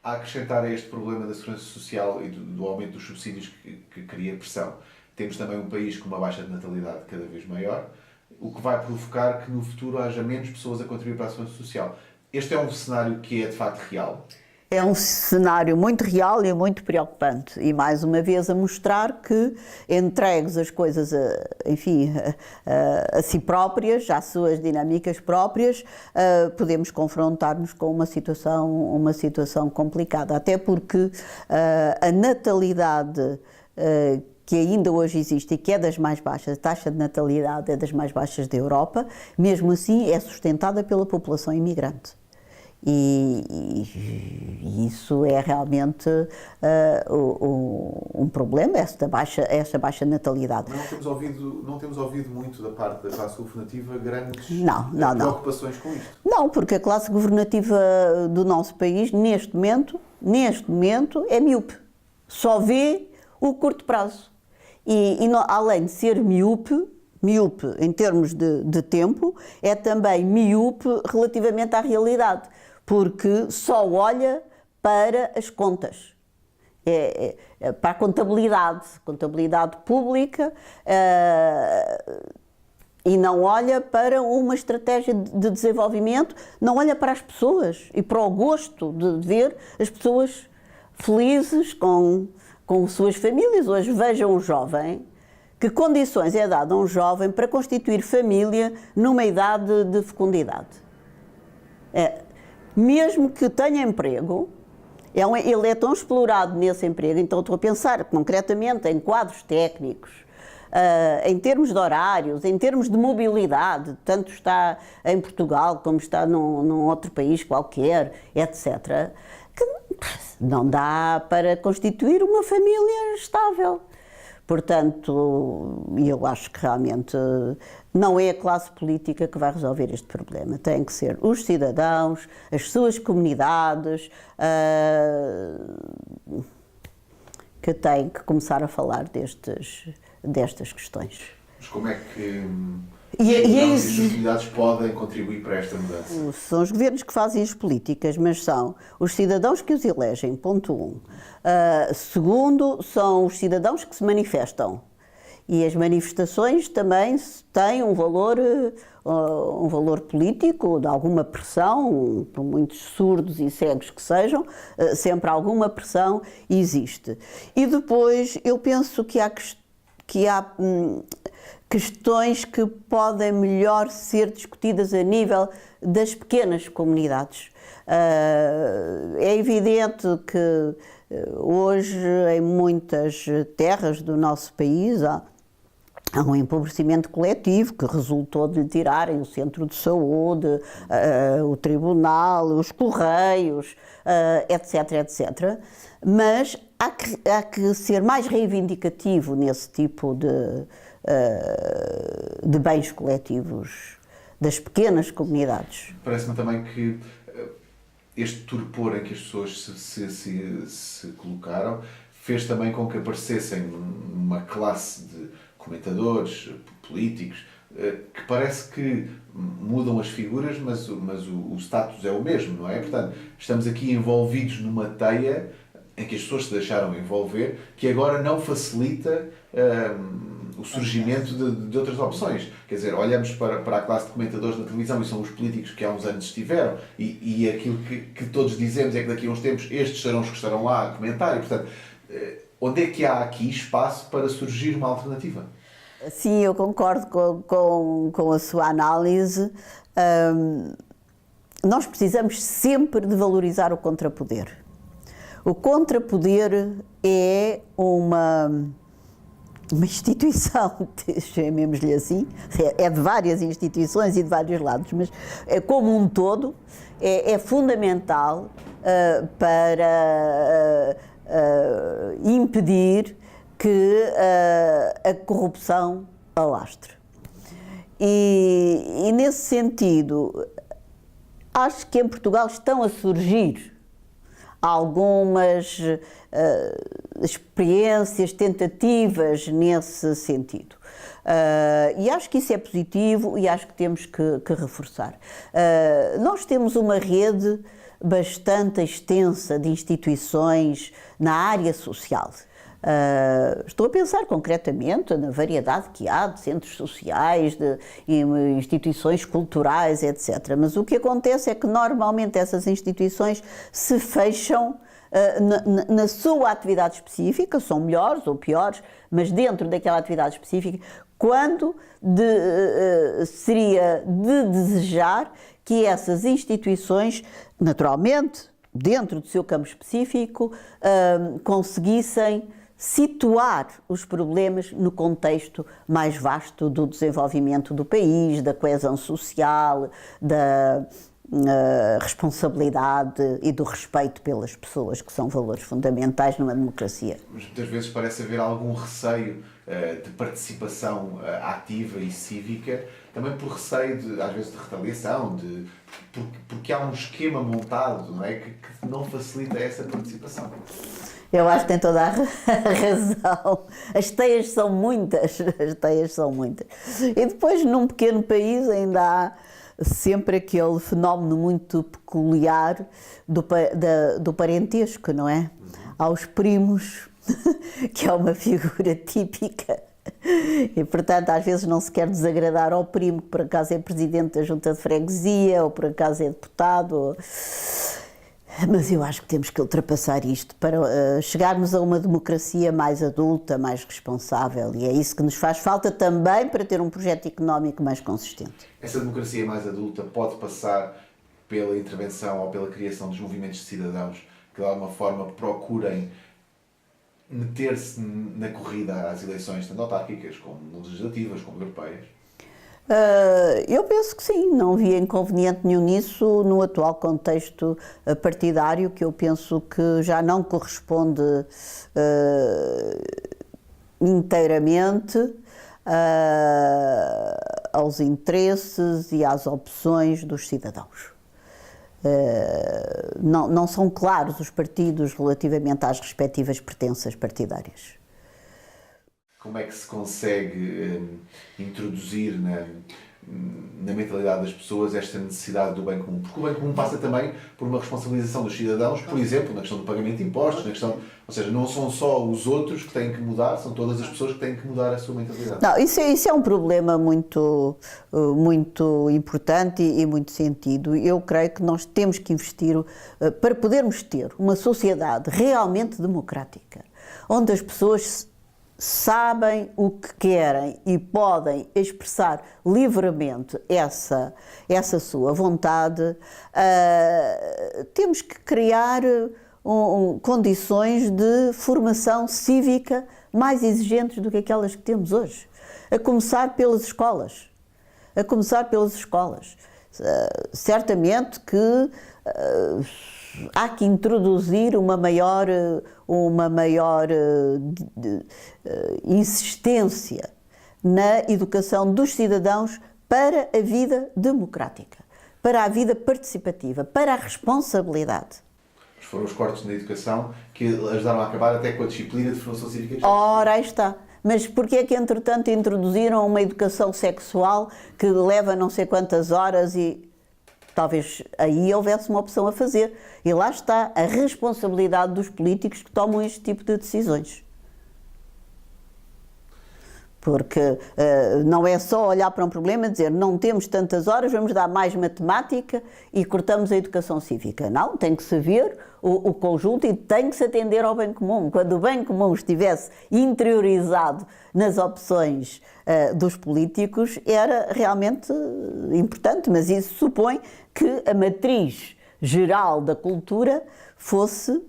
a acrescentar a este problema da segurança social e do aumento dos subsídios que cria pressão, temos também um país com uma baixa de natalidade cada vez maior, o que vai provocar que no futuro haja menos pessoas a contribuir para a segurança social. Este é um cenário que é de facto real? É um cenário muito real e muito preocupante e mais uma vez a mostrar que entregues as coisas a si próprias, às suas dinâmicas próprias, podemos confrontar-nos com uma situação complicada, até porque a natalidade que ainda hoje existe e que é das mais baixas, a taxa de natalidade é das mais baixas da Europa, mesmo assim é sustentada pela população imigrante. E isso é realmente um problema, esta baixa natalidade. Mas não temos ouvido muito da parte da classe governativa grandes preocupações com isto? Não, porque a classe governativa do nosso país, neste momento, é míope. Só vê o curto prazo. Além de ser míope em termos de tempo, é também míope relativamente à realidade, porque só olha para as contas, para a contabilidade pública, e não olha para uma estratégia de desenvolvimento, não olha para as pessoas e para o gosto de ver as pessoas felizes com suas famílias. Hoje vejam um jovem, que condições é dada a um jovem para constituir família numa idade de fecundidade. Mesmo que tenha emprego, ele é tão explorado nesse emprego, então estou a pensar concretamente em quadros técnicos, em termos de horários, em termos de mobilidade, tanto está em Portugal como está num outro país qualquer, etc., que não dá para constituir uma família estável. Portanto, eu acho que realmente não é a classe política que vai resolver este problema. Tem que ser os cidadãos, as suas comunidades, que têm que começar a falar destas questões. Mas como é que as comunidades podem contribuir para esta mudança? São os governos que fazem as políticas, mas são os cidadãos que os elegem, ponto 1. Segundo, são os cidadãos que se manifestam. E as manifestações também têm um valor político, de alguma pressão, por muitos surdos e cegos que sejam, sempre alguma pressão existe. E depois eu penso que há questões que podem melhor ser discutidas a nível das pequenas comunidades. É evidente que hoje em muitas terras do nosso país há um empobrecimento coletivo que resultou de lhe tirarem o centro de saúde, o tribunal, os correios, etc, etc. Mas há que ser mais reivindicativo nesse tipo de bens coletivos das pequenas comunidades. Parece-me também que este torpor em que as pessoas se colocaram fez também com que aparecessem uma classe de comentadores, políticos, que parece que mudam as figuras, mas o status é o mesmo, não é? Portanto, estamos aqui envolvidos numa teia em que as pessoas se deixaram envolver, que agora não facilita o surgimento de outras opções. Quer dizer, olhamos para a classe de comentadores na televisão e são os políticos que há uns anos estiveram, e aquilo que todos dizemos é que daqui a uns tempos estes serão os que estarão lá a comentar, e portanto, onde é que há aqui espaço para surgir uma alternativa? Sim, eu concordo com a sua análise. Nós precisamos sempre de valorizar o contrapoder. O contrapoder é uma instituição, chamemos-lhe assim, é de várias instituições e de vários lados, mas como um todo é fundamental para impedir que a corrupção alastre. E nesse sentido, acho que em Portugal estão a surgir algumas experiências, tentativas nesse sentido. E acho que isso é positivo e acho que temos que reforçar. Nós temos uma rede bastante extensa de instituições na área social. Estou a pensar concretamente na variedade que há de centros sociais, de instituições culturais, etc. Mas o que acontece é que normalmente essas instituições se fecham na sua atividade específica, são melhores ou piores, mas dentro daquela atividade específica, quando seria de desejar que essas instituições, naturalmente, dentro do seu campo específico, conseguissem situar os problemas no contexto mais vasto do desenvolvimento do país, da coesão social, da responsabilidade e do respeito pelas pessoas, que são valores fundamentais numa democracia. Mas muitas vezes parece haver algum receio de participação ativa e cívica, também por receio, às vezes, de retaliação, porque há um esquema montado, não é, que não facilita essa participação. Eu acho que tem toda a razão. As teias são muitas, E depois, num pequeno país, ainda há sempre aquele fenómeno muito peculiar do parentesco, não é? Há os primos, que é uma figura típica. E, portanto, às vezes não se quer desagradar ao primo, que por acaso é presidente da junta de freguesia, ou por acaso é deputado. Mas eu acho que temos que ultrapassar isto para chegarmos a uma democracia mais adulta, mais responsável, e é isso que nos faz falta também para ter um projeto económico mais consistente. Essa democracia mais adulta pode passar pela intervenção ou pela criação dos movimentos de cidadãos que de alguma forma procurem meter-se na corrida às eleições, tanto autárquicas como legislativas, como europeias? Eu penso que sim, não havia inconveniente nenhum nisso no atual contexto partidário, que eu penso que já não corresponde inteiramente aos interesses e às opções dos cidadãos. Não são claros os partidos relativamente às respectivas pertenças partidárias. Como é que se consegue introduzir na mentalidade das pessoas esta necessidade do bem comum? Porque o bem comum passa também por uma responsabilização dos cidadãos, por exemplo, na questão do pagamento de impostos, ou seja, não são só os outros que têm que mudar, são todas as pessoas que têm que mudar a sua mentalidade. Não, isso é um problema muito importante e muito sentido. Eu creio que nós temos que investir para podermos ter uma sociedade realmente democrática, onde as pessoas sabem o que querem e podem expressar livremente essa sua vontade. Temos que criar condições de formação cívica mais exigentes do que aquelas que temos hoje, a começar pelas escolas. Certamente que há que introduzir uma maior insistência na educação dos cidadãos para a vida democrática, para a vida participativa, para a responsabilidade. Foram os cortes na educação que ajudaram a acabar até com a disciplina de formação cívica. Ora, aí está. Mas porquê é que, entretanto, introduziram uma educação sexual que leva não sei quantas horas e talvez aí houvesse uma opção a fazer. E lá está a responsabilidade dos políticos que tomam este tipo de decisões. Porque não é só olhar para um problema e dizer não temos tantas horas, vamos dar mais matemática e cortamos a educação cívica. Não, tem que se ver o conjunto e tem que se atender ao bem comum. Quando o bem comum estivesse interiorizado nas opções dos políticos, era realmente importante, mas isso supõe que a matriz geral da cultura fosse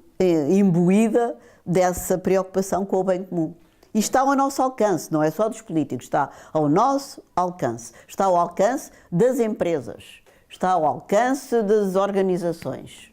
imbuída dessa preocupação com o bem comum. E está ao nosso alcance, não é só dos políticos, está ao nosso alcance. Está ao alcance das empresas, está ao alcance das organizações.